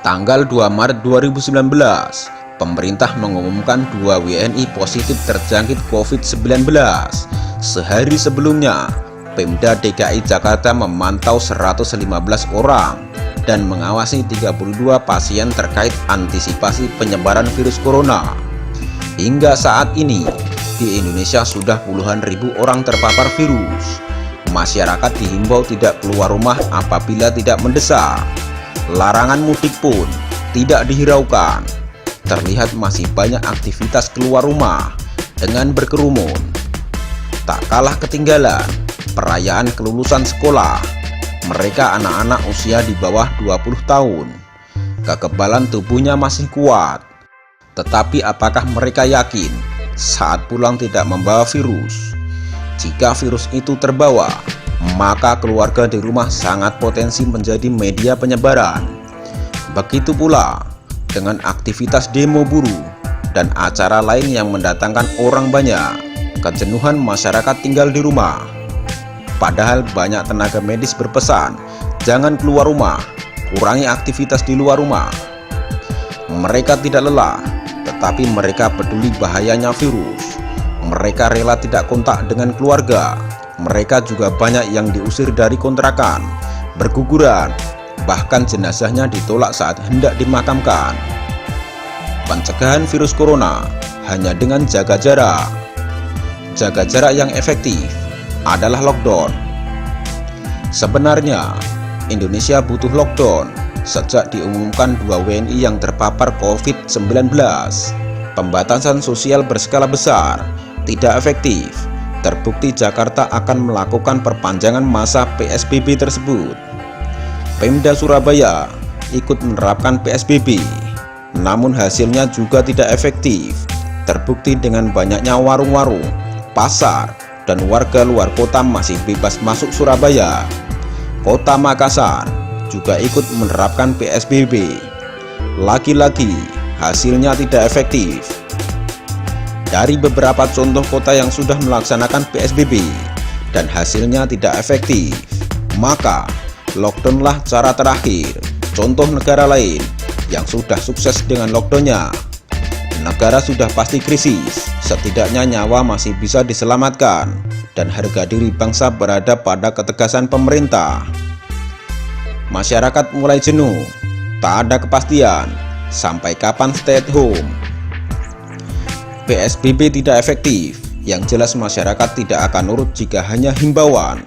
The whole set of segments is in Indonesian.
Tanggal 2 Maret 2019, pemerintah mengumumkan 2 WNI positif terjangkit COVID-19. Sehari sebelumnya, Pemda DKI Jakarta memantau 115 orang dan mengawasi 32 pasien terkait antisipasi penyebaran virus corona. Hingga saat ini, di Indonesia sudah puluhan ribu orang terpapar virus. Masyarakat dihimbau tidak keluar rumah apabila tidak mendesak. Larangan mudik pun tidak dihiraukan. Terlihat masih banyak aktivitas keluar rumah dengan berkerumun. Tak kalah ketinggalan perayaan kelulusan sekolah. Mereka anak-anak usia di bawah 20 tahun. Kekebalan tubuhnya masih kuat. Tetapi apakah mereka yakin saat pulang tidak membawa virus? Jika virus itu terbawa, maka keluarga di rumah sangat potensi menjadi media penyebaran. Begitu pula dengan aktivitas demo buruh dan acara lain yang mendatangkan orang banyak. Kejenuhan masyarakat tinggal di rumah. Padahal banyak tenaga medis berpesan, jangan keluar rumah, kurangi aktivitas di luar rumah. Mereka tidak lelah, tetapi mereka peduli bahayanya virus. Mereka rela tidak kontak dengan keluarga. Mereka juga banyak yang diusir dari kontrakan, berguguran, bahkan jenazahnya ditolak saat hendak dimakamkan. Pencegahan virus corona hanya dengan jaga jarak. Jaga jarak yang efektif adalah lockdown. Sebenarnya, Indonesia butuh lockdown sejak diumumkan 2 WNI yang terpapar COVID-19. Pembatasan sosial berskala besar tidak efektif. Terbukti Jakarta akan melakukan perpanjangan masa PSBB tersebut. Pemda Surabaya ikut menerapkan PSBB, namun hasilnya juga tidak efektif. Terbukti dengan banyaknya warung-warung, pasar, dan warga luar kota masih bebas masuk Surabaya. Kota Makassar juga ikut menerapkan PSBB. Lagi-lagi hasilnya tidak efektif. Dari beberapa contoh kota yang sudah melaksanakan PSBB dan hasilnya tidak efektif, maka lockdownlah cara terakhir. Contoh negara lain yang sudah sukses dengan lockdownnya. Negara sudah pasti krisis, setidaknya nyawa masih bisa diselamatkan dan harga diri bangsa berada pada ketegasan pemerintah. Masyarakat mulai jenuh, tak ada kepastian sampai kapan stay at home. PSBB tidak efektif, yang jelas masyarakat tidak akan nurut jika hanya himbauan.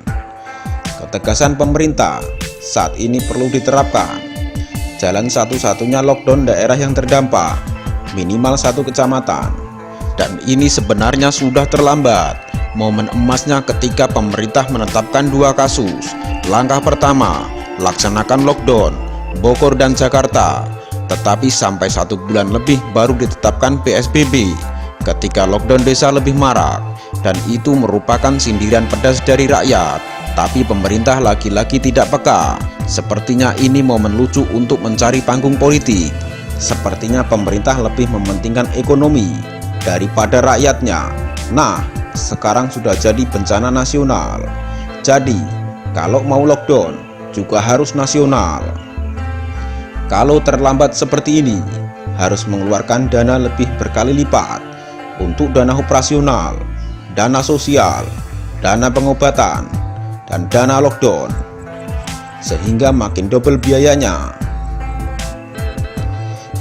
Ketegasan pemerintah saat ini perlu diterapkan. Jalan satu-satunya lockdown daerah yang terdampak, minimal 1 kecamatan. Dan ini sebenarnya sudah terlambat. Momen emasnya ketika pemerintah menetapkan 2 kasus. Langkah pertama, laksanakan lockdown Bogor dan Jakarta. Tetapi sampai 1 bulan lebih baru ditetapkan PSBB. Ketika lockdown desa lebih marak, dan itu merupakan sindiran pedas dari rakyat. Tapi pemerintah lagi-lagi tidak peka. Sepertinya ini momen lucu untuk mencari panggung politik. Sepertinya pemerintah lebih mementingkan ekonomi daripada rakyatnya. Nah, sekarang sudah jadi bencana nasional. Jadi, kalau mau lockdown juga harus nasional. Kalau terlambat seperti ini, harus mengeluarkan dana lebih berkali lipat untuk dana operasional, dana sosial, dana pengobatan, dan dana lockdown, sehingga makin double biayanya.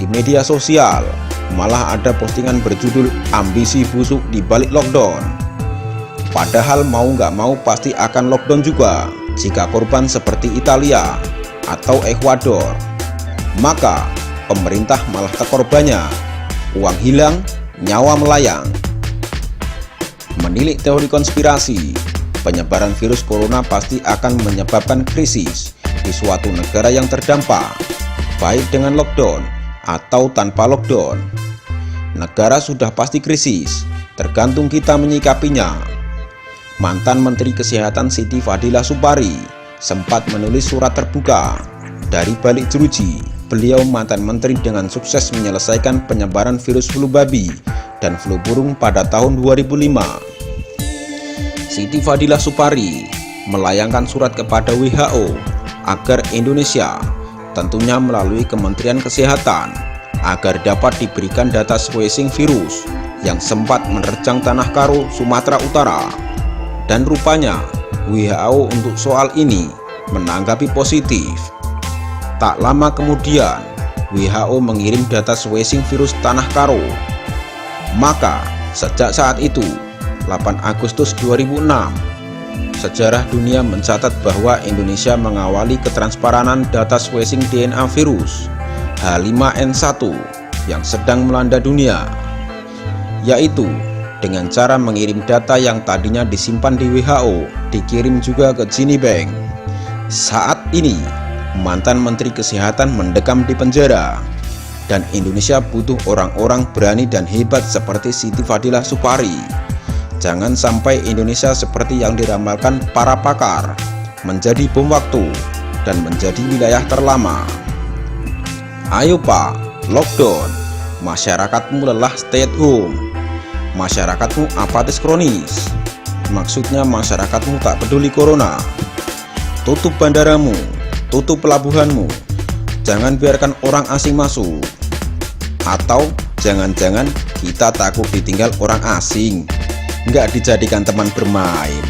Di media sosial malah ada postingan berjudul ambisi busuk di balik lockdown. Padahal mau nggak mau pasti akan lockdown juga jika korban seperti Italia atau Ekuador. Maka pemerintah malah tekor banyak, uang hilang, nyawa melayang. Menilik teori konspirasi, penyebaran virus corona pasti akan menyebabkan krisis di suatu negara yang terdampak, baik dengan lockdown atau tanpa lockdown. Negara sudah pasti krisis, tergantung kita menyikapinya. Mantan Menteri Kesehatan Siti Fadila Supari sempat menulis surat terbuka dari balik jeruji. Beliau mantan menteri dengan sukses menyelesaikan penyebaran virus flu babi dan flu burung pada tahun 2005. Siti Fadila Supari melayangkan surat kepada WHO agar Indonesia tentunya melalui Kementerian Kesehatan, agar dapat diberikan data sequencing virus yang sempat menerjang Tanah Karo, Sumatera Utara. Dan rupanya WHO untuk soal ini menanggapi positif. Tak lama kemudian, WHO mengirim data sequencing virus Tanah Karo. Maka, sejak saat itu, 8 Agustus 2006, sejarah dunia mencatat bahwa Indonesia mengawali ketransparanan data sequencing DNA virus H5N1 yang sedang melanda dunia, yaitu dengan cara mengirim data yang tadinya disimpan di WHO, dikirim juga ke Ginibank. Saat ini, mantan Menteri Kesehatan mendekam di penjara, dan Indonesia butuh orang-orang berani dan hebat seperti Siti Fadilah Supari. Jangan sampai Indonesia seperti yang diramalkan para pakar, menjadi bom waktu dan menjadi wilayah terlama. Ayo Pak, lockdown. Masyarakatmu lelah stay at home. Masyarakatmu apatis kronis. Maksudnya masyarakatmu tak peduli corona. Tutup bandaramu, tutup pelabuhanmu. Jangan biarkan orang asing masuk. Atau jangan-jangan kita takut ditinggal orang asing, nggak dijadikan teman bermain.